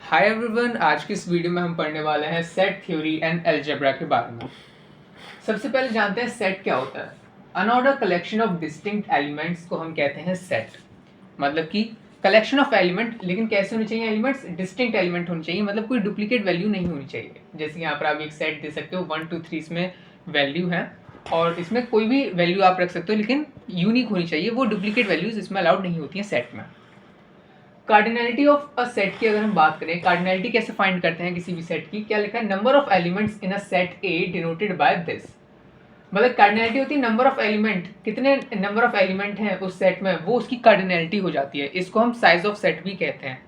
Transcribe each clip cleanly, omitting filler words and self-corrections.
Hi everyone, आज की इस वीडियो में हम पढ़ने वाले हैं सेट थ्योरी एंड अलजेब्रा के बारे में। सबसे पहले जानते हैं सेट क्या होता है। Unordered collection of distinct elements को हम कहते हैं सेट। मतलब कि कलेक्शन ऑफ एलिमेंट, लेकिन कैसे होने चाहिए एलिमेंट्स? डिस्टिंक्ट एलिमेंट होने चाहिए, मतलब कोई डुप्लीकेट वैल्यू नहीं होनी चाहिए। जैसे यहाँ पर आप एक सेट दे सकते हो 1 2 3 इसमें वैल्यू है और इसमें कोई भी वैल्यू आप रख सकते हो, लेकिन यूनिक होनी चाहिए। वो डुप्लीकेट वैल्यूज इसमें अलाउड नहीं होती हैं सेट में। कार्डिनलिटी ऑफ अ सेट की अगर हम बात करें, कार्डिनलिटी कैसे फाइंड करते हैं किसी भी सेट की? क्या लिखा है? Number of elements in a set A denoted by this. मतलब कार्डिनलिटी होती है नंबर ऑफ एलिमेंट, कितने नंबर ऑफ एलिमेंट हैं उस सेट में, वो उसकी कार्डिनलिटी हो जाती है। इसको हम साइज ऑफ सेट भी कहते हैं।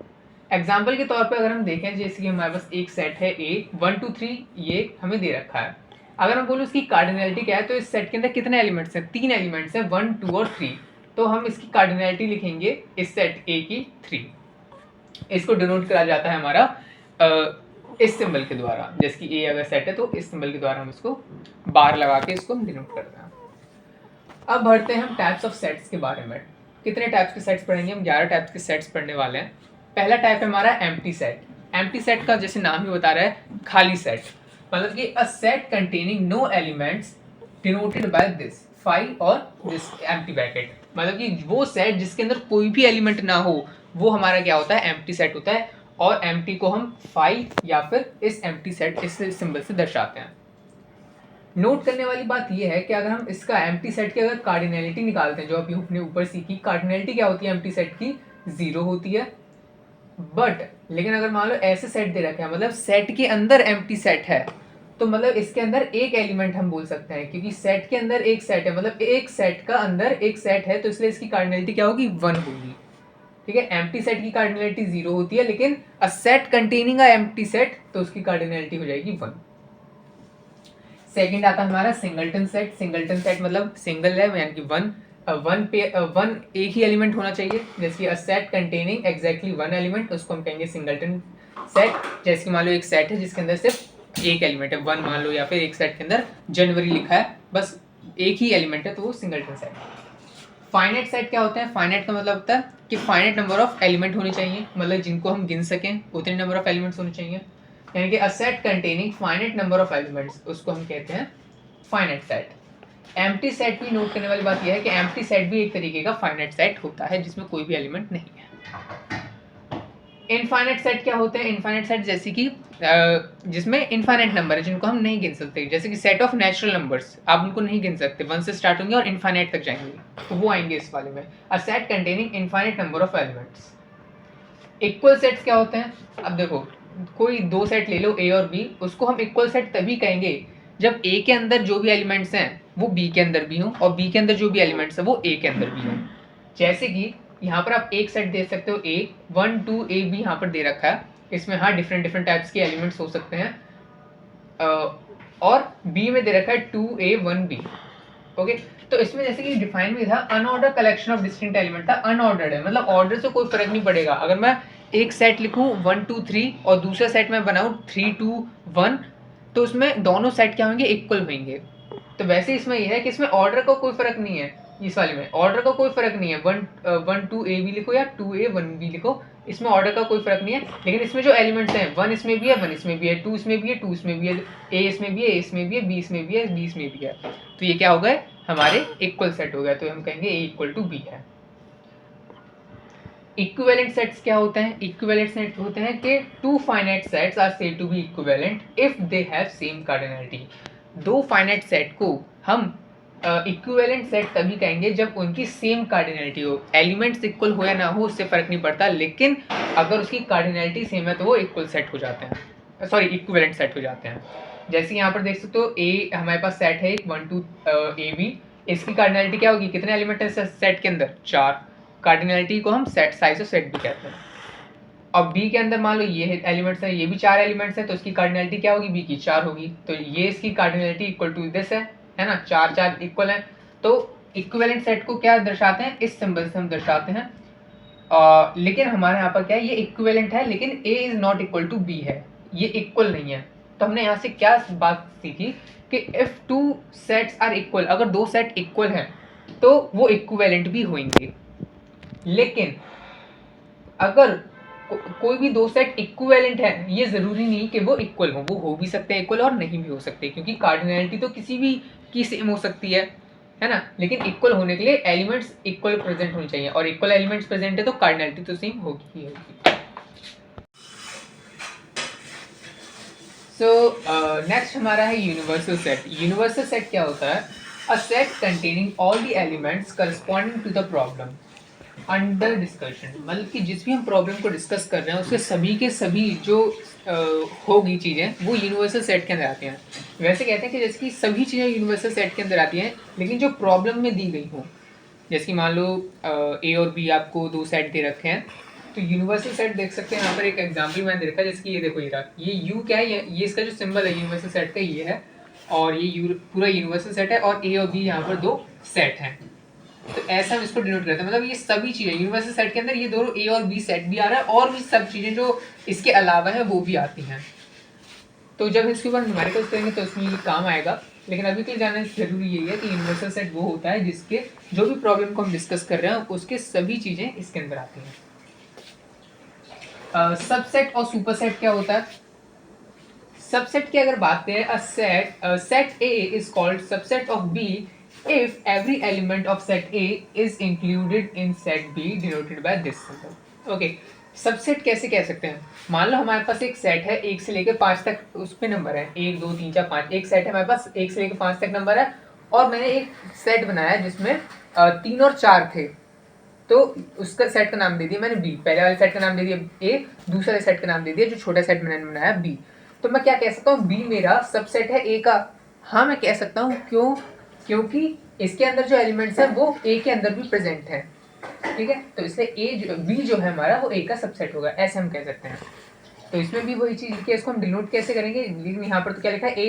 एग्जाम्पल के तौर पे अगर हम देखें, जैसे कि हमारे पास एक सेट है ए 1 2 3, ये हमें दे रखा है। अगर हम बोलो उसकी कार्डिनलिटी क्या है, तो इस सेट के अंदर कितने एलिमेंट्स हैं? 3 एलिमेंट्स हैं, 1 2 और 3। तो हम इसकी कार्डिनलिटी लिखेंगे इस सेट ए की 3। इसको डिनोट करा जाता है हमारा इस सिंबल के द्वारा। जैसे कि ए अगर सेट है तो इस सिंबल के द्वारा हम इसको बार लगा के इसको हम डिनोट करते हैं। अब बढ़ते हैं हम टाइप्स ऑफ सेट्स के बारे में। कितने टाइप्स के सेट्स पढ़ेंगे हम? 11 टाइप्स के सेट्स पढ़ने वाले हैं। पहला टाइप है हमारा एम्प्टी सेट। एम्प्टी सेट का जैसे नाम ही बता रहा है, खाली सेट। मतलब कि a set containing no elements denoted by this 5 और दिस एम्प्टी ब्रैकेट। मतलब कि वो सेट जिसके अंदर कोई भी एलिमेंट ना हो, वो हमारा क्या होता है? एम्प्टी सेट होता है। और एम्प्टी को हम 5 या फिर इस एम्प्टी सेट इस सिंबल से दर्शाते हैं। नोट करने वाली बात यह है कि अगर हम इसका एम्प्टी सेट की अगर कार्डिनलिटी निकालते हैं, जो अभी हमने ऊपर सीखी, कार्डिनलिटी क्या होती है एम्प्टी सेट की? 0 होती है। बट लेकिन अगर मान लो ऐसे सेट दे रखे हैं, मतलब सेट के अंदर एम्प्टी सेट है, तो मतलब इसके अंदर एक एलिमेंट हम बोल सकते हैं, क्योंकि सेट के अंदर एक सेट है, मतलब एक सेट का अंदर एक सेट है, तो इसलिए इसकी कार्डिनलिटी क्या होगी? 1 होगी। ठीक है, एम्प्टी सेट की कार्डिनलिटी 0 होती है, लेकिन अ set containing a empty set, तो उसकी कार्डिनलिटी हो जाएगी 1। सेकंड आता है हमारा सिंगलटन सेट। सिंगलटन सेट मतलब सिंगल है, यानी कि वन एक ही एलिमेंट होना चाहिए। जैसे अ सेट कंटेनिंग एग्जैक्टली 1 एलिमेंट, उसको हम कहेंगे सिंगलटन सेट। जैसे कि मान लो एक सेट है जिसके अंदर सिर्फ एक एलिमेंट है, 1 मान लो, या फिर एक सेट के अंदर जनवरी लिखा है, बस एक ही एलिमेंट है, तो वो सिंगलटन सेट। फाइनाइट सेट क्या होता है? फाइनाइट का मतलब होता है कि फाइनाइट नंबर ऑफ एलिमेंट होने चाहिए, मतलब जिनको हम गिन सकें उतने नंबर ऑफ एलिमेंट्स होने चाहिए। यानी कि a set containing finite number of elements, उसको हम कहते हैं फाइनाइट सेट। एम्प्टी सेट भी नोट करने वाली बात यह है कि एम्प्टी सेट भी एक तरीके का फाइनाइट सेट होता है, जिसमें कोई भी एलिमेंट नहीं है। इनफाइनाइट सेट क्या होते हैं? इनफाइनाइट सेट जैसे कि जिसमें इनफाइनाइट नंबर है जिनको हम नहीं गिन सकते, जैसे कि सेट ऑफ नेचुरल नंबर्स, आप उनको नहीं गिन सकते, 1 से स्टार्ट होंगे और इनफाइनाइट तक जाएंगे, तो वो आएंगे इस वाले में। अ set containing infinite number of elements. Equal sets क्या होते हैं? अब देखो, कोई दो सेट ले लो ए और बी, उसको हम इक्वल सेट तभी कहेंगे जब ए के अंदर जो भी एलिमेंट्स हैं वो बी के अंदर भी हों, और बी के अंदर जो भी एलिमेंट्स हैं वो ए के अंदर भी हों। जैसे कि यहाँ पर आप एक सेट दे सकते हो ए 1 2 ए बी, यहाँ पर दे रखा है, इसमें हाँ डिफरेंट डिफरेंट टाइप्स के एलिमेंट्स हो सकते हैं। और बी में दे रखा है 2a 1b। ओके, तो इसमें जैसे कि डिफाइन भी था, unordered collection of distinct element था। अनऑर्डर्ड है, मतलब ऑर्डर से कोई फर्क नहीं पड़ेगा। अगर मैं एक सेट लिखूं 1 2 3 और दूसरा सेट में बनाऊं 3 2 1, तो उसमें दोनों सेट क्या होंगे? इक्वल होंगे। तो वैसे इसमें यह है कि इसमें ऑर्डर का कोई फर्क नहीं है। इस वाले में ऑर्डर का कोई फर्क नहीं है, 1 2 ए बी लिखो या 2a 1b लिखो, इसमें ऑर्डर का कोई फर्क नहीं है। लेकिन इसमें जो एलिमेंट्स हैं, 1 इसमें भी है, 1 इसमें भी है, 2 इसमें भी है, 2 इसमें भी है, a इसमें भी है, a इसमें भी है, b इसमें भी है, b इसमें भी है, तो ये क्या हो गए? हमारे इक्वल सेट हो गया, तो हम कहेंगे a इक्वल टू b है। इक्विवेलेंट सेट्स क्या होते हैं? इक्विवेलेंट सेट होते हैं कि two finite sets are said to be equivalent if they have same cardinality. दो फाइनाइट सेट को हम इक्विवेलेंट सेट तभी कहेंगे जब उनकी सेम कार्डिनलिटी हो। एलिमेंट्स इक्वल हो या ना हो उससे फर्क नहीं पड़ता, लेकिन अगर उसकी कार्डिनलिटी सेम है तो वो इक्वल सेट हो जाते हैं, सॉरी इक्विवेलेंट सेट हो जाते हैं। जैसे यहाँ पर देख सकते हो, ए हमारे पास सेट है 1 2 ए बी, इसकी कार्डिनलिटी क्या होगी? कितने एलिमेंट है सेट के अंदर? 4। कार्डिनलिटी को हम सेट साइज ऑफ सेट भी कहते हैं। अब बी के अंदर मान लो ये एलिमेंट्स हैं, ये भी 4 एलिमेंट्स हैं, तो इसकी कार्डिनलिटी क्या होगी? बी की 4 होगी, तो ये इसकी कार्डिनलिटी इक्वल टू दिस है ना, 4 4 इक्वल है। तो इक्विवेलेंट सेट को क्या दर्शाते हैं? इस सिंबल से हम दर्शाते हैं। लेकिन हमारे यहाँ पर क्या है? ये इक्विवेलेंट है, लेकिन A is not equal to B है, ये इक्वल नहीं है। तो हमने यहाँ से क्या बात सीखी कि if two sets are equal, अगर दो सेट इक्वल हैं तो वो इक्विवेलेंट भी होंगे। लेकिन अगर कोई भी दो सेट इक्विवेलेंट है, ये ज़रूरी नहीं कि वो इक्वल हो भी सकते हैं इक्वल और नहीं भी हो सकते, क्योंकि कार्डिनैलिटी तो किसी भी की सेम हो सकती है ना। लेकिन इक्वल होने के लिए एलिमेंट्स इक्वल प्रेजेंट होने चाहिए, और इक्वल एलिमेंट्स प्रेजेंट है तो कार्डिनैलिटी तो सेम होगी ही होगी। सो नेक्स्ट हमारा है यूनिवर्सल सेट। यूनिवर्सल सेट क्या होता है? A set containing all the elements corresponding to the problem under discussion. मतलब कि जिस भी हम प्रॉब्लम को डिस्कस कर रहे हैं उसके सभी के सभी जो होगी चीज़ें वो यूनिवर्सल सेट के अंदर आती हैं। वैसे कहते हैं कि जैसे कि सभी चीज़ें यूनिवर्सल सेट के अंदर आती हैं, लेकिन जो प्रॉब्लम में दी गई हो, जैसे कि मान लो ए और बी आपको दो सेट दे रखे हैं, तो यूनिवर्सल सेट देख सकते हैं। यहाँ पर एक एग्जांपल मैंने देखा, जैसे कि ये देखो, ये यू क्या है, ये इसका जो सिंबल है यूनिवर्सल सेट का ये है, और ये पूरा यूनिवर्सल सेट है, और ए और बी यहाँ पर दो सेट हैं। तो ऐसा हम इसको डिनोट करते हैं, मतलब ये सभी चीज़ें यूनिवर्सल सेट के अंदर ये दोनों ए और बी सेट भी आ रहा है, और भी सब चीज़ें जो इसके अलावा है वो भी आती हैं। तो जब इसके ऊपर न्यूमेरिकल्स करेंगे तो इसमें ये काम आएगा, लेकिन अभी के लिए जानना जरूरी यही है कि यूनिवर्सल सेट वो होता है जिसके जो भी प्रॉब्लम को हम डिस्कस कर रहे हैं उसके सभी चीज़ें इसके अंदर आती हैं। सबसेट और सुपरसेट क्या होता है? सबसेट की अगर बात करें, a set A is called subset of B if every element of set A is included in set B denoted by this symbol. Okay, subset कैसे कह सकते हैं? मान लो हमारे पास एक सेट है, एक से लेकर 5 तक उस पे नंबर है, 1 2 3 4 5, एक सेट है हमारे पास, 1 से लेकर 5 तक नंबर है, और मैंने एक सेट बनाया जिसमें 3 और 4 थे, तो उसका सेट का नाम दे दिया मैंने बी। पहले वाले सेट का नाम दे दिया ए, दूसरे सेट का नाम दे दिया जो छोटा सेट मैंने बनाया बी। तो मैं क्या कह सकता हूँ? बी मेरा सबसेट है ए का। हाँ, मैं कह सकता हूँ। क्यों? क्योंकि इसके अंदर जो एलिमेंट्स हैं वो ए के अंदर भी प्रेजेंट है, ठीक है। तो इसलिए बी जो है हमारा वो ए का सबसेट होगा, ऐसे हम कह सकते हैं। तो इसमें भी वही चीज़ लिखी है, इसको हम डिनोट कैसे करेंगे? लेकिन यहाँ पर तो क्या लिखा है? A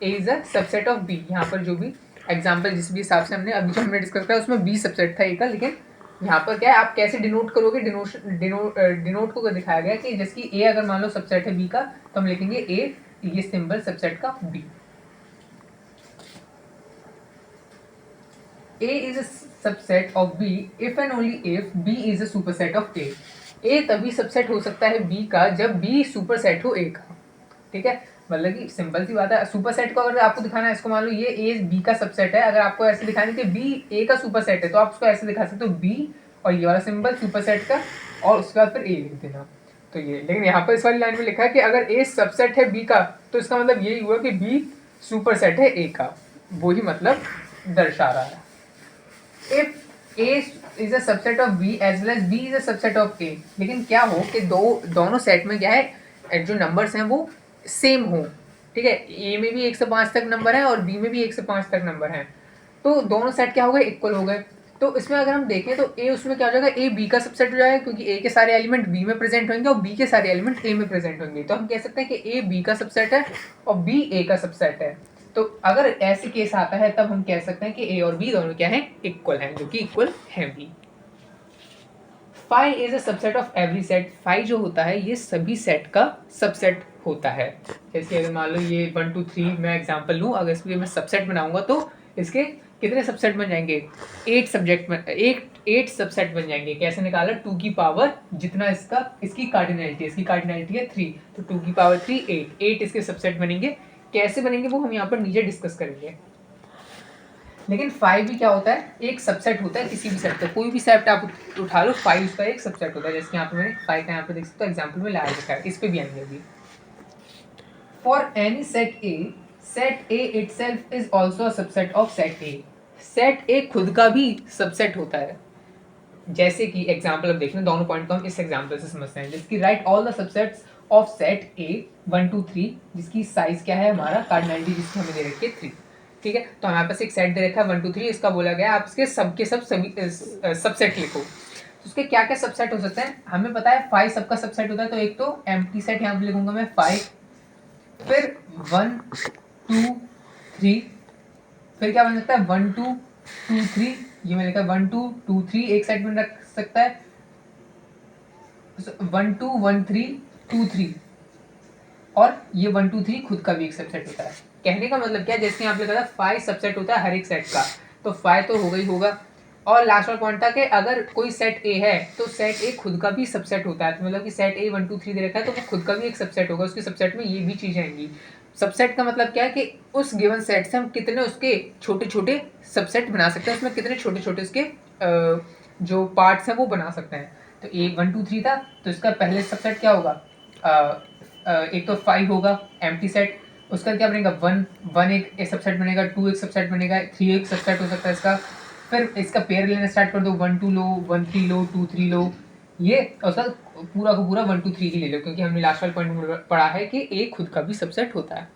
is a subset of B. यहाँ पर जो भी एग्जाम्पल जिस भी हिसाब से हमने अभी जो हमने डिस्कस किया उसमें बी सबसेट था ए का, लेकिन यहाँ पर क्या है, आप कैसे डिनोट करोगे? डिनोट को दिखाया गया कि जैसे कि ए अगर मान लो सबसेट है बी का, तो हम लिखेंगे ए, ये सिंबल सबसेट का B. A is a subset of B if and only if B is a superset of A. A तभी सबसेट हो सकता है B का जब B सुपरसेट हो A का, ठीक है। मतलब कि सिंपल सी बात है। सुपरसेट को अगर आपको दिखाना है, इसको मान लो ये A B का सबसेट है, अगर आपको ऐसे दिखाना है कि B A का सुपरसेट है, तो आप उसको ऐसे दिखा सकते हो, B और ये वाला सिंबल सुपरसेट का, और उसके बाद फिर A लिख देना। तो ये, लेकिन यहाँ पर इस वाली लाइन में लिखा है कि अगर A सबसेट है B का, तो इसका मतलब यही हुआ कि B सुपरसेट है A का, वही मतलब दर्शा रहा है। If A is a subset of B as well as B is a subset of A, लेकिन क्या हो कि दोनों सेट में क्या है, जो नंबर्स हैं वो सेम हो, ठीक है। ए में भी 1 से 5 तक नंबर है और बी में भी 1 से 5 तक नंबर है, तो दोनों सेट क्या हो गए? इक्वल हो गए। तो इसमें अगर हम देखें तो ए उसमें क्या हो जाएगा? ए बी का सबसेट हो जाएगा, क्योंकि ए के सारे एलिमेंट बी में प्रेजेंट होंगे और बी के सारे एलिमेंट ए में प्रेजेंट होंगे। तो हम कह सकते हैं कि ए बी का सबसेट है और बी ए का सबसेट है। तो अगर ऐसे केस आता है तब हम कह सकते हैं कि ए और बी दोनों क्या हैं? इक्वल हैं, जो कि इक्वल हैं भी। Phi is a subset of every set. Phi जो होता है ये सभी सेट का सबसेट होता है। जैसे अगर मान लो ये 1 2 3 मैं एग्जांपल लूँ, अगर इसके मैं सबसेट बनाऊंगा तो इसके कितने सबसेट बन जाएंगे? 8 सबसेट बन जाएंगे। कैसे निकाला? 2 की पावर जितना इसकी कार्डिनैलिटी है 3, तो 2 की पावर 3 8 इसके सबसेट बनेंगे। कैसे बनेंगे वो हम यहाँ पर नीचे डिस्कस करेंगे। लेकिन 5 भी क्या होता है? एक सबसेट होता है किसी भी सेट का। कोई भी सेट आप उठा लो, 5 उसका एक सबसेट होता है। जैसे यहाँ पे मैंने 5 का यहाँ पे देख सकते हो एग्जाम्पल में लाया रखा है, इस पे भी आएंगे अभी। For any set A itself is also a subset of set A. Set ए खुद का भी सबसेट होता है। जैसे कि एग्जाम्पल अब देखना, दोनों पॉइंट को हम इस एग्जाम्पल से समझते हैं। जिसकी right all the subsets of set ए 1 2 3, जिसकी साइज क्या है हमारा? कार्डिनैलिटी जिसकी हमें दे रखी है 3, ठीक है। तो हमारे पास एक सेट दे रखा है 1 2 3, इसका बोला गया आप इसके सबके सभी सबसेट लिखो। तो उसके क्या क्या सबसेट हो सकते हैं? हमें पता है 5 सबका सबसेट होता है, तो एक तो एम्प्टी सेट यहाँ पे लिखूंगा मैं 5, फिर 1 2 3, फिर क्या बन सकता है? 1 2 2 3, ये मैंने लिखा 1 2 2 3 एक सेट में रख सकता है, 1 2 1 3 2 3, और ये 1 2 3 खुद का भी एक सबसेट होता है। कहने का मतलब क्या है? जैसे यहाँ पे लिखा था 5 सबसेट होता है हर एक सेट का, तो 5 तो होगा ही होगा, और लास्ट वाला पॉइंट था कि अगर कोई सेट ए है तो सेट ए खुद का भी सबसेट होता है, तो मतलब कि सेट ए 1 2 3 दे रखा है तो वो खुद का भी एक सबसेट होगा, उसके सबसेट में ये भी चीज़ें आएंगी। सबसेट का मतलब क्या है कि उस गिवन सेट से हम कितने उसके छोटे छोटे सबसेट बना सकते हैं, उसमें कितने छोटे छोटे उसके जो पार्ट्स हैं वो बना सकते हैं। तो ए 1 2 3 था, तो इसका पहले सबसेट क्या होगा, एक तो 5 होगा एम्प्टी सेट, उसका क्या बनेगा 1 एक सबसेट बनेगा, 2 एक सबसेट बनेगा, 3 एक सबसेट हो सकता है इसका। फिर इसका पेयर लेना स्टार्ट कर दो, 1 2 लो, 1 3 लो, 2 3 लो, ये और उसका पूरा का पूरा 1 2 3 ही ले लो, क्योंकि हमने लास्ट वाले पॉइंट में पढ़ा है कि ए खुद का भी सबसेट होता है।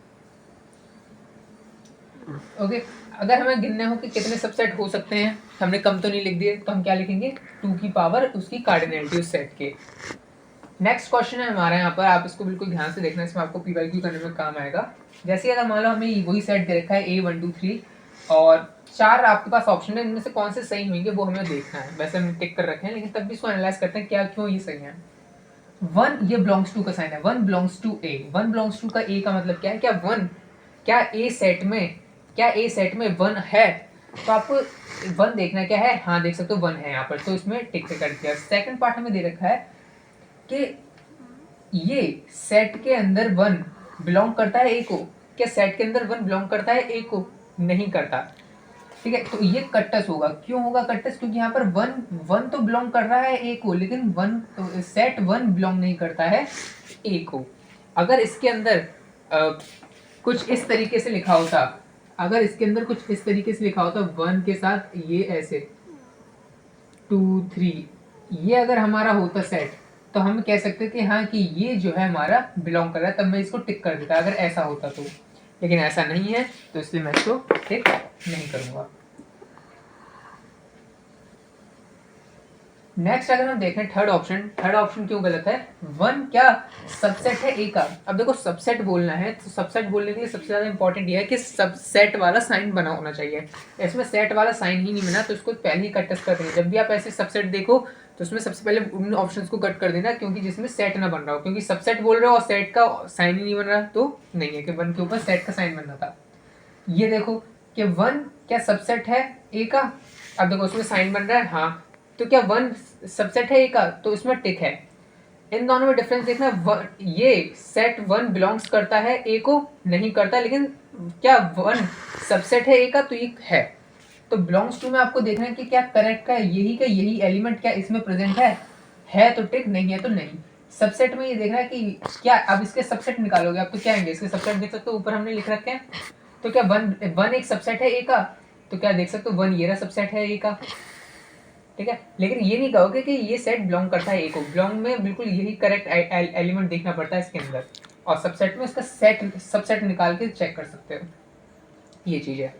ओके, अगर हमें गिनने हो कि कितने सबसेट हो सकते हैं, हमने कम तो नहीं लिख दिए, तो हम क्या लिखेंगे 2 की पावर उसकी कार्डिनैलिटी उस सेट के। नेक्स्ट क्वेश्चन है हमारा यहाँ पर, आप इसको बिल्कुल ध्यान से देखना, इसमें आपको PYQ करने में काम आएगा। जैसे अगर मान लो हमें वही सेट दे रखा है A 1 2 3 और 4 आपके पास ऑप्शन है, इनमें से कौन से सही होंगे वो हमें देखना है। वैसे हमने टिक कर रखे हैं, लेकिन तब भी इसको एनालाइज करते हैं क्या क्यों ये सही है। 1 ये बिलोंग्स टू का साइन है, 1 belongs to A, 1 belongs to का A का मतलब क्या है, क्या 1 क्या A सेट में 1 है, तो आपको 1 देखना क्या है, हाँ देख सकते हो 1 है यहाँ पर, तो इसमें टिक कर दिया। सेकंड पार्ट हमें दे रखा है कि ये सेट के अंदर 1 बिलोंग करता है ए को, क्या सेट के अंदर 1 बिलोंग करता है ए को, नहीं करता, ठीक है, तो ये कट्टस होगा। क्यों होगा कट्टस, क्योंकि यहाँ पर 1 तो बिलोंग कर रहा है ए को, लेकिन सेट 1 बिलोंग नहीं करता है ए को। अगर इसके अंदर कुछ इस तरीके से लिखा होता, अगर इसके अंदर कुछ इस तरीके से लिखा होता 1 के साथ ये ऐसे 2 3, ये अगर हमारा होता सेट, तो हम कह सकते थे हाँ कि ये जो है हमारा बिलोंग कर रहा है, तब मैं इसको टिक कर देता अगर ऐसा होता तो, लेकिन ऐसा नहीं है, तो इसलिए मैं इसको टिक नहीं करूंगा। नेक्स्ट अगर हम देखें थर्ड ऑप्शन क्यों गलत है, 1 क्या सबसेट है ए का। अब देखो सबसेट बोलना है, तो सबसेट बोलने के लिए सबसे ज़्यादा इंपॉर्टेंट ये है कि सबसेट वाला साइन बना होना चाहिए। इसमें सेट वाला साइन ही नहीं बना, तो इसको पहले ही कट कर देंगे। जब भी आप ऐसे सबसेट देखो तो उसमें सबसे पहले उन ऑप्शंस को कट कर देना, क्योंकि जिसमें सेट ना बन रहा हो, क्योंकि सबसेट बोल रहे हो और सेट का साइन ही नहीं बन रहा, तो नहीं है कि 1 के ऊपर सेट का साइन बनना था। ये देखो कि 1 क्या सबसेट है ए का, अब देखो उसमें साइन बन रहा है, हाँ, तो क्या 1 सबसेट है ए का, तो इसमें टिक है। इन दोनों में डिफरेंस देखना, ये सेट 1 बिलोंग्स करता है ए को, नहीं करता, लेकिन क्या 1 सबसेट है ए का, तो ये है। तो बिलोंग्स टू में आपको देखना है कि क्या करेक्ट का यही एलिमेंट क्या इसमें प्रेजेंट है तो टिक, नहीं है तो नहीं। सबसेट में ये देखना है कि क्या, अब इसके सबसेट निकालोगे आप तो क्या आएंगे, इसके सबसेट देख सकते हो ऊपर हमने लिख रखे हैं, तो क्या 1 एक सबसेट है ए का, तो क्या देख सकते हो 1 ये रहा सबसेट है ए का, ठीक है। लेकिन ये नहीं कहोगे कि ये सेट बिलोंग करता है ए को, बिलोंग में बिल्कुल यही करेक्ट एलिमेंट देखना पड़ता है इसके अंदर, और सबसेट में इसका सबसेट निकाल के चेक कर सकते हो, ये चीज़ है।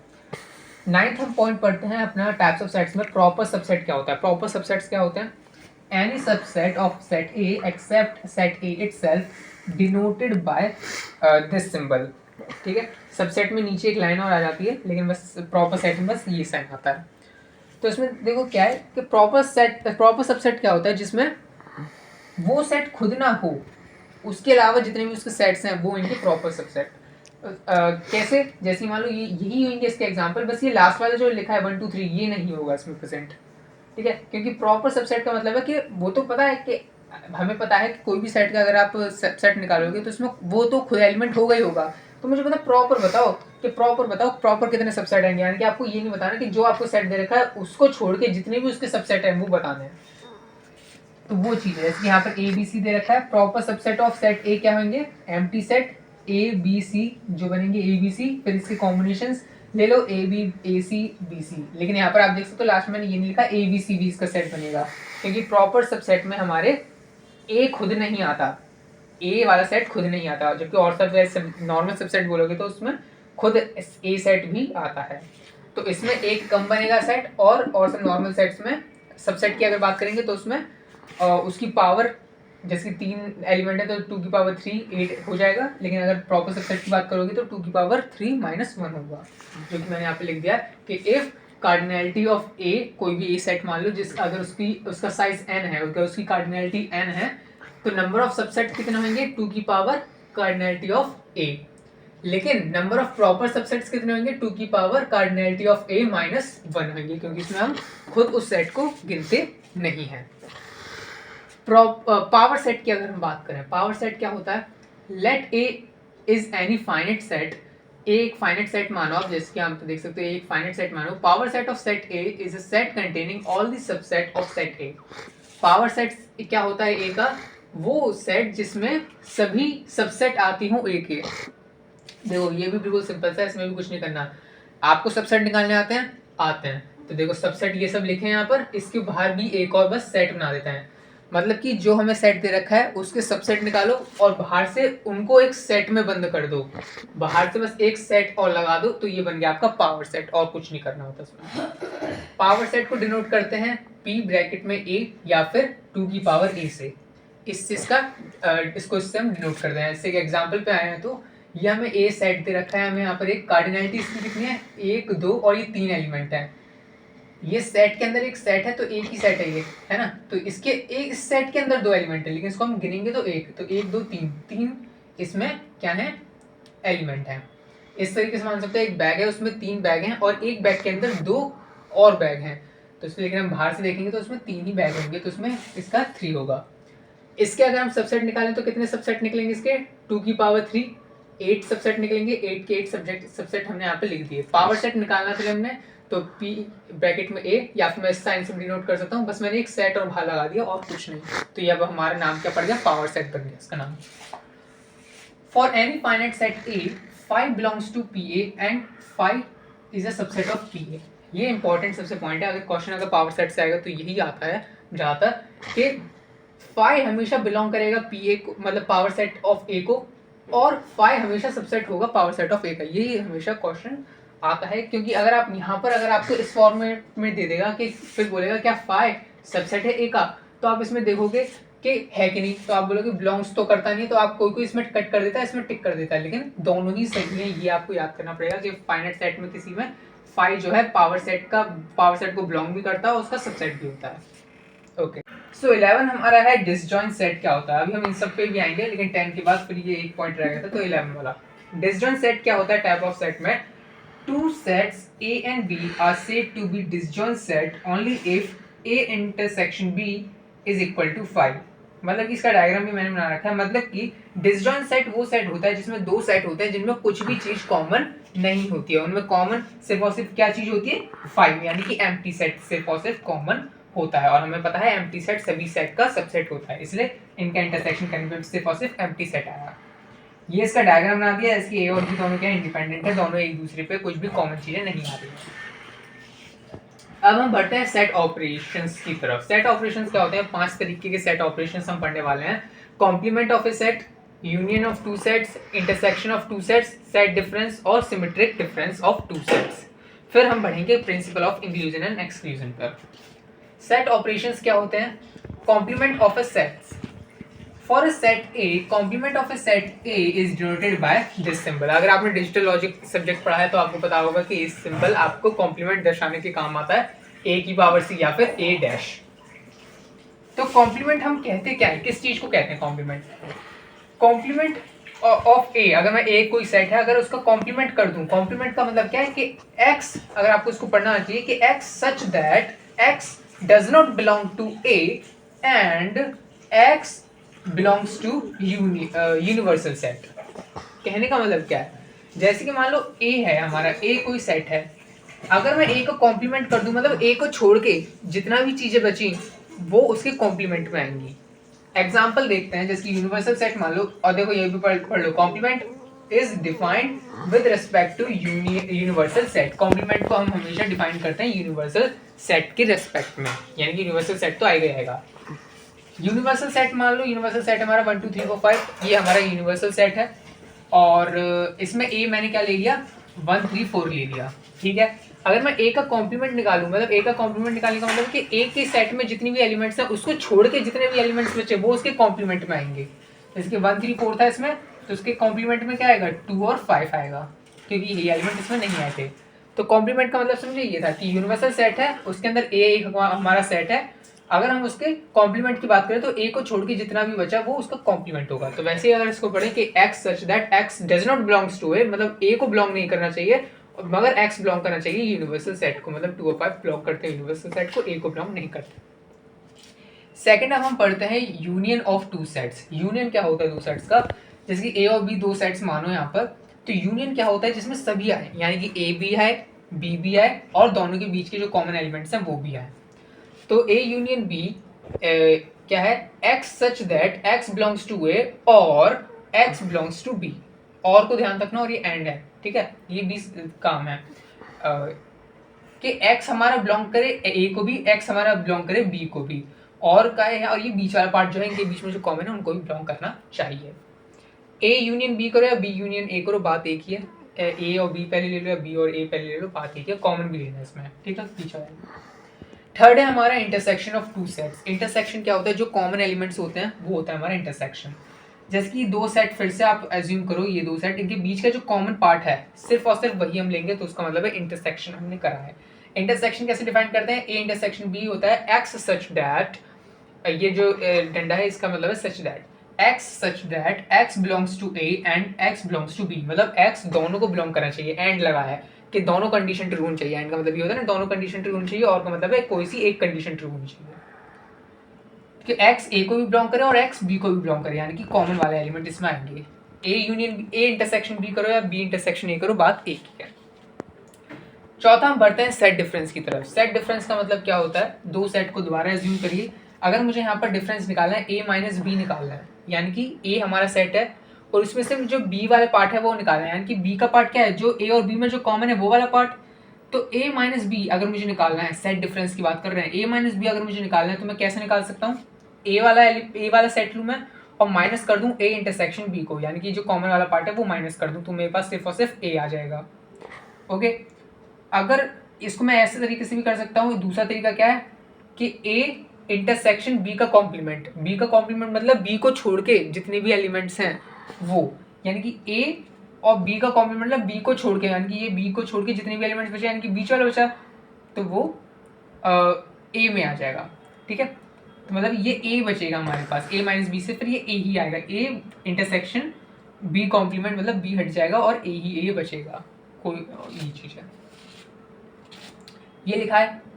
9th हम पॉइंट पढ़ते हैं अपना टाइप्स ऑफ सेट्स में। प्रॉपर सबसेट क्या होता है, प्रॉपर सबसेट्स क्या होते हैं, any subset of set A except set A itself denoted by this symbol, ठीक है। सबसेट में नीचे एक लाइन और आ जाती है, लेकिन बस प्रॉपर सेट में बस ये साइन आता है। तो इसमें देखो क्या है कि प्रॉपर सबसेट क्या होता है, जिसमें वो सेट खुद ना हो, उसके अलावा जितने भी उसके सेट्स हैं वो इनके प्रॉपर सबसेट। कैसे, जैसे मान लो ये यही होंगे इसके एग्जांपल, बस ये लास्ट वाला जो लिखा है 1 2 3 ये नहीं होगा इसमें प्रेजेंट, ठीक है, क्योंकि प्रॉपर सबसेट का मतलब है कि वो तो पता है कि हमें पता है कि कोई भी सेट का अगर आप सबसेट निकालोगे तो उसमें वो तो खुद एलिमेंट होगा ही होगा, तो मुझे पता प्रॉपर बताओ प्रॉपर कितने सबसेट आएंगे, यानी कि आपको ये नहीं बताना कि जो आपको सेट दे रखा है उसको छोड़ के जितने भी उसके सबसेट हैं वो बताने हैं, तो वो चीज़ है। जैसे यहाँ पर ए बी सी दे रखा है, proper subset of set A क्या होंगे, empty set A B C जो बनेंगे ए बी सी, फिर इसके कॉम्बिनेशंस ले लो A B A C B C, लेकिन यहाँ पर आप देख सकते हो लास्ट में मैंने ये नहीं लिखा ए बी सी बी इसका सेट बनेगा, क्योंकि प्रॉपर सबसेट में हमारे ए खुद नहीं आता, ए वाला सेट खुद नहीं आता, जबकि और सब नॉर्मल सबसेट बोलोगे तो उसमें खुद ए सेट भी आता है, तो इसमें एक कम बनेगा सेट, और सब नॉर्मल सेट्स में सबसेट की अगर बात करेंगे तो उसमें उसकी पावर, जैसे 3 एलिमेंट है तो 2 की पावर 3 8 हो जाएगा, लेकिन अगर प्रॉपर सबसेट की बात करोगे तो 2 की पावर 3 -1 होगा, जो कि मैंने यहाँ पे लिख दिया है कि इफ कार्डिनैलिटी ऑफ ए, कोई भी ए सेट मान लो जिस अगर उसका साइज n है, अगर उसकी कार्डिनैलिटी n है, तो नंबर ऑफ सबसेट कितने होंगे, 2 की पावर कार्डिनैलिटी ऑफ ए, लेकिन नंबर ऑफ प्रॉपर सबसेट्स कितने होंगे, 2 की power cardinality of a minus 1 होंगे, क्योंकि इसमें हम खुद उस सेट को गिनते नहीं हैं। पावर सेट की अगर हम बात करें, पावर सेट क्या होता है, let a is any finite set, a एक फाइनाइट सेट मानो आप, जैसे कि आप देख सकते हो एक फाइनाइट सेट मानो, power set of set a is a set containing all the subset of set a। Power set क्या होता है a का, वो सेट जिसमें सभी सबसेट आती हों a के। देखो ये भी बिल्कुल सिंपल सा है, इसमें भी कुछ नहीं करना, आपको सबसेट निकालने आते हैं, आते हैं, तो देखो सबसेट ये सब लिखे हैं यहाँ पर, इसके बाहर भी एक और बस सेट बना देते हैं, मतलब कि जो हमें सेट दे रखा है उसके सबसेट निकालो और बाहर से उनको एक सेट में बंद कर दो, बाहर से बस एक सेट और लगा दो, तो ये बन गया आपका पावर सेट, और कुछ नहीं करना होता इसमें। पावर सेट को डिनोट करते हैं p ब्रैकेट में a या फिर 2 की पावर a से, इस चीज का इसको इससे हम डिनोट करते हैं। इससे एक एग्जांपल पे आए हैं, तो ये हमें ए सेट दे रखा है, हमें यहाँ पर एक कार्डिनैलिटी इसकी कितनी है, 1 2 और ये 3 एलिमेंट है, ये सेट के अंदर एक सेट है, तो एक ही सेट है ये, है ना, तो इसके एक इस सेट के अंदर 2 एलिमेंट है, लेकिन इसको हम गिनेंगे तो 1 2 3 इसमें क्या है, एलिमेंट है। इस तरीके से मान सकते हैं एक बैग है, उसमें 3 बैग हैं और एक बैग के अंदर 2 और बैग हैं, तो इसको लेकिन हम बाहर से देखेंगे तो उसमें 3 ही बैग होंगे, तो उसमें इसका 3 होगा। इसके अगर हम सबसेट निकालें तो कितने सबसेट निकलेंगे इसके, 2 की पावर 3, 8 सबसेट निकलेंगे, 8 के 8 सबसेट हमने यहाँ पे लिख दिए। पावर सेट निकालना था हमने, तो p ब्रैकेट में a, या फिर मैं इस साइन से डिनोट कर सकता हूँ, बस मैंने एक सेट और बाहर लगा दिया और कुछ नहीं, तो ये अब हमारा नाम क्या पड़ गया, पावर सेट बन गया इसका नाम। For any finite set a, phi belongs to pa and phi is a subset of pa। ये इंपॉर्टेंट सबसे पॉइंट है, अगर क्वेश्चन अगर पावर सेट से आएगा तो यही आता है ज़्यादातर कि फाई हमेशा बिलोंग करेगा पी ए को, मतलब पावर सेट ऑफ ए को, और फाई हमेशा सबसेट होगा पावर सेट ऑफ ए का, यही हमेशा क्वेश्चन आता है। क्योंकि अगर आप यहाँ पर अगर आपको इस फॉर्मेट में दे देगा कि फिर बोलेगा क्या फाई सबसेट है ए का, तो आप इसमें देखोगे कि है कि नहीं, तो आप बोलोगे बिलोंग्स तो करता नहीं, तो आप कोई इसमें कट कर देता है, इसमें टिक कर देता है, लेकिन दोनों ही सही है, ये आपको याद करना पड़ेगा कि फाइनाइट सेट में किसी में फाई जो है पावर सेट को बिलोंग भी करता है और उसका सबसेट भी होता है। ओके, सो 11 हमारा है डिसजॉइंट सेट क्या होता है, अभी हम इन सब पे भी आएंगे, लेकिन 10 के बाद फिर ये एक पॉइंट रह गया था, तो 11 वाला डिसजॉइंट सेट क्या होता है, टाइप ऑफ सेट में two sets A and B are said to be disjoint set only if A intersection B is equal to 5। मतलब कि इसका डायग्राम भी मैंने बना रखा है, मतलब कि डिसजॉइंट सेट वो सेट होता है जिसमें 2 सेट होते हैं जिनमें कुछ भी चीज कॉमन नहीं होती है, उनमें कॉमन सिर्फ और सिर्फ क्या चीज होती है, 5, यानी कि एम्प्टी सेट सिर्फ और सिर्फ कॉमन होता है, और हमें पता है एम्प्टी सेट सभी सेट का सबसेट होता है, इसलिए इनका इंटरसेक्शन करने पे सिर्फ और सिर्फ एम्प्टी सेट आया। ये इसका डायग्राम बना दिया, इसकी ए और बी दोनों क्या इंडिपेंडेंट है, दोनों एक दूसरे पे कुछ भी कॉमन चीजें नहीं आ रही है। अब हम बढ़ते हैं सेट ऑपरेशंस की तरफ। सेट ऑपरेशंस क्या होते हैं, 5 तरीके के सेट ऑपरेशंस हम पढ़ने वाले हैं। Complement of a set, union of 2 sets, intersection of 2 sets, set difference और सिमेट्रिक डिफरेंस ऑफ 2 सेट्स। फिर हम बढ़ेंगे principle of inclusion and exclusion पर। सेट ऑपरेशंस क्या होते हैं, complement of a set, For a set A, complement of a set A is denoted by this symbol। अगर आपने डिजिटल लॉजिक सब्जेक्ट पढ़ा है तो आपको पता होगा कि इस सिंबल आपको कॉम्प्लीमेंट दर्शाने के काम आता है, A की पावर C या फिर A डैश। तो कॉम्प्लीमेंट हम कहते क्या है, किस चीज को कहते हैं कॉम्प्लीमेंट, कॉम्प्लीमेंट ऑफ A, अगर मैं A कोई सेट है अगर उसका कॉम्प्लीमेंट कर दूं, कॉम्प्लीमेंट का मतलब क्या है कि X, अगर आपको इसको पढ़ना चाहिए कि X such that X does not belong to A and X belongs to universal set. कहने का मतलब क्या है, जैसे कि मान लो A है हमारा, A कोई सेट है, अगर मैं A को कॉम्प्लीमेंट कर दूं, मतलब A को छोड़ के जितना भी चीजें बची वो उसके कॉम्प्लीमेंट में आएंगी। एग्जांपल देखते हैं, जैसे यूनिवर्सल सेट मान लो, और देखो ये भी पढ़ लो, complement is defined with respect to universal set. Complement को हम हमेशा डिफाइन करते हैं यूनिवर्सल सेट के रेस्पेक्ट में, यानी कि यूनिवर्सल सेट तो आएगा आएगा। यूनिवर्सल सेट मान लो, यूनिवर्सल सेट हमारा 1 2 3 4 5, ये हमारा यूनिवर्सल सेट है, और इसमें ए मैंने क्या ले लिया, 1 3 4 ले लिया, ठीक है। अगर मैं ए का कॉम्प्लीमेंट निकालूं, मतलब ए का कॉम्प्लीमेंट निकालने का मतलब कि ए के सेट में जितनी भी एलिमेंट्स हैं उसको छोड़ के जितने भी एलिमेंट्स बचे वो उसके कॉम्प्लीमेंट में आएंगे। जैसे कि 1 3 4 था इसमें, तो उसके कॉम्प्लीमेंट में क्या आएगा, 2 और 5 आएगा, क्योंकि ये एलिमेंट इसमें नहीं आए थे। तो कॉम्प्लीमेंट का मतलब समझे ये था कि यूनिवर्सल सेट है, उसके अंदर ए एक हमारा सेट है, अगर हम उसके कॉम्प्लीमेंट की बात करें तो ए को छोड़ के जितना भी बचा वो उसका कॉम्प्लीमेंट होगा। तो वैसे ही अगर इसको पढ़ें कि x such that x does not belongs to A, मतलब ए को बिलोंग नहीं करना चाहिए मगर एक्स बिलोंग करना चाहिए यूनिवर्सल सेट को, मतलब 2 और 5 बिलोंग करते हैं यूनिवर्सल सेट को, ए को बिलोंग नहीं करते। सेकंड अब हम पढ़ते हैं union of two sets. Union क्या होता है दो सेट्स का, जैसे कि ए और बी दो सेट्स मानो यहाँ पर, तो यूनियन क्या होता है जिसमें सभी आए, यानी कि ए भी है बी भी है और दोनों के बीच के जो कॉमन एलिमेंट्स हैं वो भी आए। तो ए यूनियन बी क्या है, x such that x belongs to A और एक्स बिलोंग्स टू बी। और को ध्यान रखना और ये एंड है, ठीक है, ये भी काम है कि एक्स हमारा बिलोंग करे ए को भी, एक्स हमारा बिलोंग करे बी को भी, और का है, और ये बीच वाला पार्ट जो है इनके बीच में जो कॉमन है उनको भी बिलोंग करना चाहिए। ए यूनियन बी करो या बी यूनियन ए करो, बात एक ही है। ए और बी पहले ले लो या बी और ए पहले ले लो, बात एक है, कॉमन भी लेना है इसमें, ठीक है, बीच वाला। थर्ड है हमारा intersection of two sets. Intersection क्या होता है, जो कॉमन एलिमेंट्स होते हैं वो होता है हमारा इंटरसेक्शन। जैसे कि दो सेट, फिर से आप एज्यूम करो ये दो सेट, इनके बीच का जो कॉमन पार्ट है सिर्फ और सिर्फ वही हम लेंगे, तो उसका मतलब है इंटरसेक्शन हमने करा है। इंटरसेक्शन कैसे डिफाइन करते हैं, ए इंटरसेक्शन बी होता है एक्स सच दैट, ये जो डंडा है इसका मतलब है such that X such that x belongs to A and X belongs to B, मतलब एक्स दोनों को बिलोंग करना चाहिए, एंड लगा है कि दोनों कंडीशन ट्रू होनी चाहिए। एंड का मतलब ये होता है ना, दोनों कंडीशन ट्रू होनी चाहिए, और का मतलब है कोई सी एक कंडीशन ट्रू होनी चाहिए कि एक्स ए को भी बिलोंग करे और एक्स बी को भी बिलोंग करे, यानी कि कॉमन वाले एलिमेंट इसमें आएंगे। A union A intersection B करो या बी इंटरसेक्शन ए करो, बात एक ही है। चौथा हम बढ़ते हैं सेट डिफरेंस की तरफ। सेट डिफरेंस का मतलब क्या होता है, दो सेट को दोबारा एज्यूम करिए, अगर मुझे यहाँ पर डिफरेंस निकालना है ए माइनस बी निकालना है, यानी कि ए हमारा सेट है और उसमें से जो बी वाला पार्ट है वो निकालना है, यानी कि बी का पार्ट क्या है, जो ए और बी में जो कॉमन है वो वाला पार्ट। तो ए माइनस बी अगर मुझे निकालना है, सेट डिफरेंस की बात कर रहे हैं, ए माइनस बी अगर मुझे निकालना है तो मैं कैसे निकाल सकता हूँ, ए वाला सेट लूँ मैं और माइनस कर दूँ ए इंटरसेक्शन बी को, यानी कि जो कॉमन वाला पार्ट है वो माइनस कर दूँ, तो मेरे पास सिर्फ और सिर्फ ए आ जाएगा। ओके, अगर इसको मैं ऐसे तरीके से भी कर सकता हूँ, दूसरा तरीका क्या है कि ए इंटरसेक्शन बी का कॉम्प्लीमेंट, बी का कॉम्प्लीमेंट मतलब बी को छोड़ के जितने भी एलिमेंट्स हैं वो, यानी कि ए और बी का कॉम्प्लीमेंट मतलब बी को छोड़ के, यानी कि ये बी को छोड़ के जितने भी एलिमेंट्स बचे, यानी कि बीच वाला बचा, तो वो ए में आ जाएगा, ठीक है। तो मतलब ये ए बचेगा हमारे पास, ए माइनस बी से फिर ये ए ही आएगा, ए इंटरसेक्शन बी कॉम्प्लीमेंट मतलब बी हट जाएगा और ए ही ए बचेगा, कोई ये चीज़ है। ये लिखा है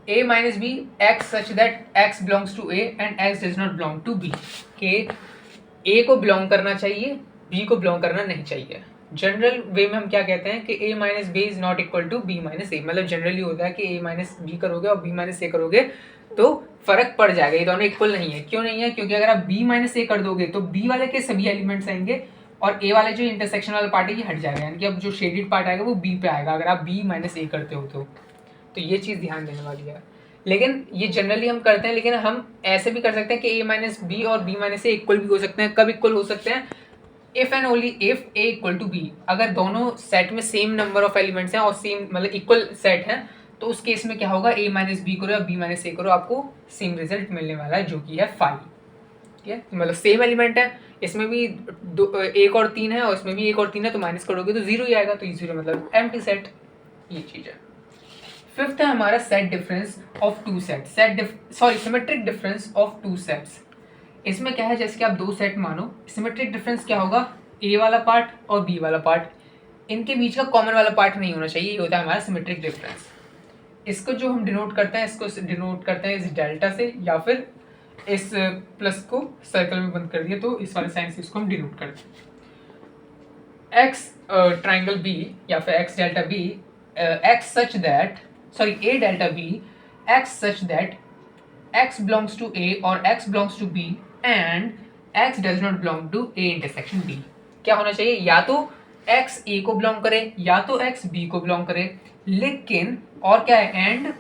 a minus B X such that x belongs to a and x does not belong to b, के a को बिलोंग करना चाहिए b को बिलोंग करना नहीं चाहिए। जनरल वे में हम क्या कहते हैं कि a minus B is not equal to b minus A, मतलब जनरली होता है कि a माइनस बी करोगे और b माइनस ए करोगे तो फर्क पड़ जाएगा, ये दोनों इक्वल नहीं है। क्यों नहीं है, क्योंकि अगर आप b माइनस ए कर दोगे तो b वाले के सभी एलिमेंट्स आएंगे और a वाले जो इंटरसेक्शन वाला पार्ट है ये हट जाएगा, यानी कि अब जो शेडेड पार्ट आएगा वो b पे आएगा अगर आप b माइनस ए करते हो तो ये चीज़ ध्यान देने वाली है। लेकिन ये जनरली हम करते हैं, लेकिन हम ऐसे भी कर सकते हैं कि a माइनस बी और b माइनस ए इक्वल भी हो सकते हैं। कब इक्वल हो सकते हैं, if and only if a equal to b, अगर दोनों सेट में सेम नंबर ऑफ एलिमेंट्स हैं और सेम मतलब इक्वल सेट हैं तो उस केस में क्या होगा, a माइनस बी करो या b माइनस ए करो आपको सेम रिजल्ट मिलने वाला है जो कि है 5, ठीक है। मतलब सेम एलिमेंट है, इसमें भी एक और 3 है और इसमें भी एक और 3 है, तो माइनस करोगे तो 0 ही आएगा, तो ये 0 मतलब एम्प्टी सेट, ये चीज़ है। फिफ्थ है हमारा set difference of two set, symmetric difference of two sets. इसमें क्या है, जैसे कि आप दो सेट मानो, सिमेट्रिक डिफरेंस क्या होगा, ए वाला पार्ट और बी वाला पार्ट, इनके बीच का कॉमन वाला पार्ट नहीं होना चाहिए, ये होता है हमारा सिमेट्रिक डिफरेंस। इसको जो हम डिनोट करते हैं, इसको डिनोट करते हैं इस डेल्टा से, या फिर इस प्लस को सर्कल में बंद कर दिया तो इस वाले साइन से इसको हम डिनोट करते हैं। एक्स ट्राइंगल बी या फिर X delta B, X such that a delta b x such that x belongs to a or x belongs to b and x does not belong to a intersection b। क्या होना चाहिए, या तो x a को belong करे या तो x b को बिलोंग करे, लेकिन और क्या है, एंड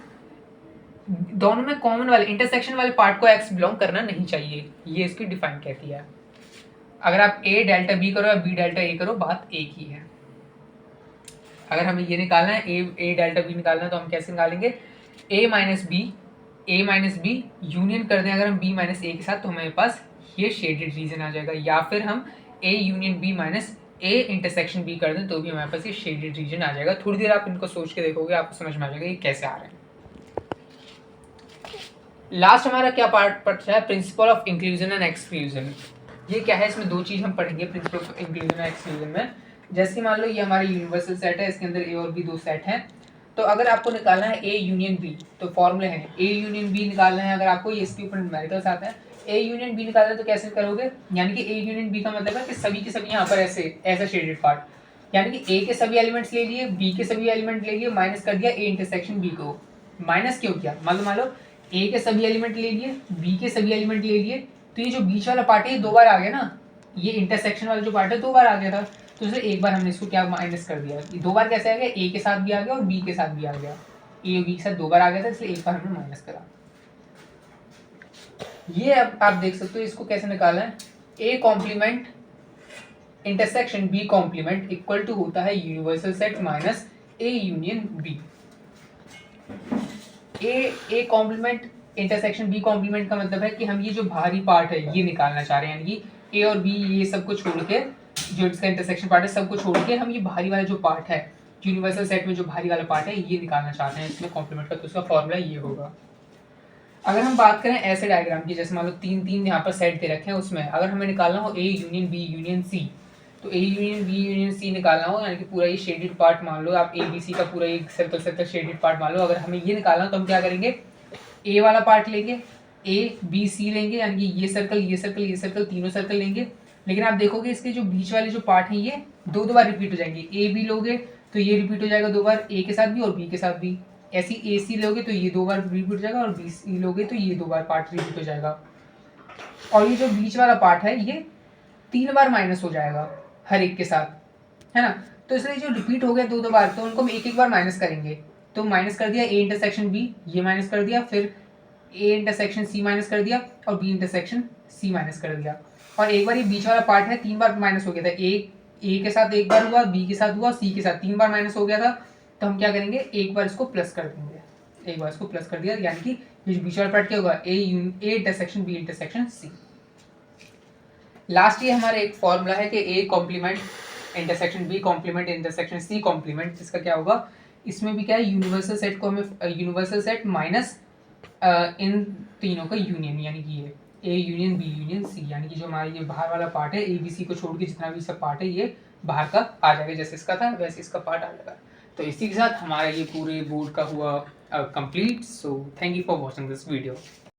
दोनों में कॉमन वाले इंटरसेक्शन वाले पार्ट को x बिलोंग करना नहीं चाहिए, ये इसकी डिफाइन कहती है। अगर आप a डेल्टा b करो या b डेल्टा a करो, बात एक ही है। अगर हमें ये निकालना है ए डेल्टा बी निकालना है तो हम कैसे निकालेंगे, ए माइनस बी यूनियन कर दें अगर हम बी माइनस ए के साथ, तो हमारे पास ये शेडेड रीजन आ जाएगा, या फिर हम A union B minus A intersection B कर दें तो भी हमारे पास ये शेडेड रीजन आ जाएगा। थोड़ी देर आप इनको सोच के देखोगे, आपको समझ में आ जाएगा ये कैसे आ रहे हैं। लास्ट हमारा क्या पार्ट पड़ता है, principal of inclusion and exclusion. ये क्या है, इसमें दो चीज हम पढ़ेंगे principal of inclusion and exclusion में। जैसे मान लो ये हमारा यूनिवर्सल सेट है, इसके अंदर ए और बी दो सेट हैं, तो अगर आपको निकालना है ए यूनियन बी, तो फॉर्मूले हैं ए यूनियन बी निकालना है। अगर आपको ये इसके ऊपर न्यूमेरिकल्स आते हैं, ए यूनियन बी निकालना है तो कैसे करोगे, यानी कि ए यूनियन बी का मतलब है कि सभी के सभी यहाँ पर ऐसा शेडेड पार्ट, यानी कि ए के सभी एलिमेंट्स ले लिए, बी के सभी एलिमेंट ले लिए, माइनस कर दिया ए इंटरसेक्शन बी को। माइनस क्यों किया, मान लो ए के सभी एलिमेंट ले लिए, बी के सभी एलिमेंट ले लिए, तो ये जो बीच वाला पार्ट है ये दो बार आ गया ना, ये इंटरसेक्शन वाला जो पार्ट है दो बार आ गया था, तो इसलिए एक बार हमने इसको क्या माइनस कर दिया। ये दो बार कैसे आ गया, ए के साथ भी आ गया और बी के साथ भी आ गया, ए और बी के साथ दो बार आ गया था, इसलिए एक बार हमने माइनस करा। ये अब आप देख सकते हो इसको कैसे निकाला है, A complement intersection B complement equal to होता है universal set minus A union B. A complement intersection B complement का मतलब है कि हम ये जो बाहरी पार्ट है ये निकालना चाह रहे हैं, यानी कि ए और बी ये सब को छोड़ के, जो इसका इंटरसेक्शन पार्ट है सबको छोड़ के हम ये बाहरी वाला जो पार्ट है यूनिवर्सल सेट में जो बाहरी वाला पार्ट है ये निकालना चाहते हैं इसमें कॉम्प्लीमेंट का, तो उसका फॉर्मूला ये होगा। अगर हम बात करें ऐसे डायग्राम की, जैसे मान लो तीन तीन यहाँ पर सेट दे रखे हैं, उसमें अगर हमें निकालना हो A union B union C, तो A union B union C निकालना हो, यानी कि पूरा ये शेडेड पार्ट मान लो आप, ए बी सी का पूरा एक सर्कल सर्कल शेडेड पार्ट मान लो, अगर हमें ये निकालना हो तो हम क्या करेंगे, ए वाला पार्ट लेंगे, ए बी सी लेंगे, यानी कि ये सर्कल ये सर्कल ये सर्कल तीनों सर्कल लेंगे, लेकिन आप देखोगे इसके जो बीच वाले जो पार्ट हैं ये दो दो बार रिपीट हो जाएंगे। ए बी लोगे तो ये रिपीट हो जाएगा दो बार, ए के साथ भी और बी के साथ भी। ऐसी ए सी लोगे तो ये दो बार रिपीट हो जाएगा, और बी सी लोगे तो ये दो बार पार्ट रिपीट हो जाएगा। और ये जो बीच वाला पार्ट है ये तीन बार माइनस हो जाएगा हर एक के साथ, है ना। तो इसलिए जो रिपीट हो गया दो दो बार, तो उनको हम एक एक बार माइनस करेंगे। तो माइनस कर दिया ए इंटरसेक्शन बी, ये माइनस कर दिया, फिर ए इंटरसेक्शन सी माइनस कर दिया, और बी इंटरसेक्शन सी माइनस कर दिया। और एक बार ये बीच वाला पार्ट है तीन बार माइनस हो गया था, ए के साथ एक बार हुआ, बी के साथ हुआ, सी के साथ तीन बार माइनस हो गया था, तो हम क्या करेंगे एक बार इसको प्लस कर देंगे, एक बार इसको प्लस कर दिया, यानी कि ये जो बीच वाला पार्ट क्या होगा, A intersection B intersection C. Last ये हमारा एक फॉर्मूला है कि A complement intersection B complement intersection C complement, जिसका क्या होगा, इसमें भी क्या है यूनिवर्सल सेट को हमें यूनिवर्सल सेट माइनस इन तीनों का यूनियन, यानी कि ये A union B union C, यानी कि जो हमारा ये बाहर वाला पार्ट है ए बी सी को छोड़ के जितना भी सब पार्ट है ये बाहर का आ जाएगा, जैसे इसका था वैसे इसका पार्ट आ जाएगा। तो इसी के साथ हमारा ये पूरे बोर्ड का हुआ complete. So thank you for watching this video.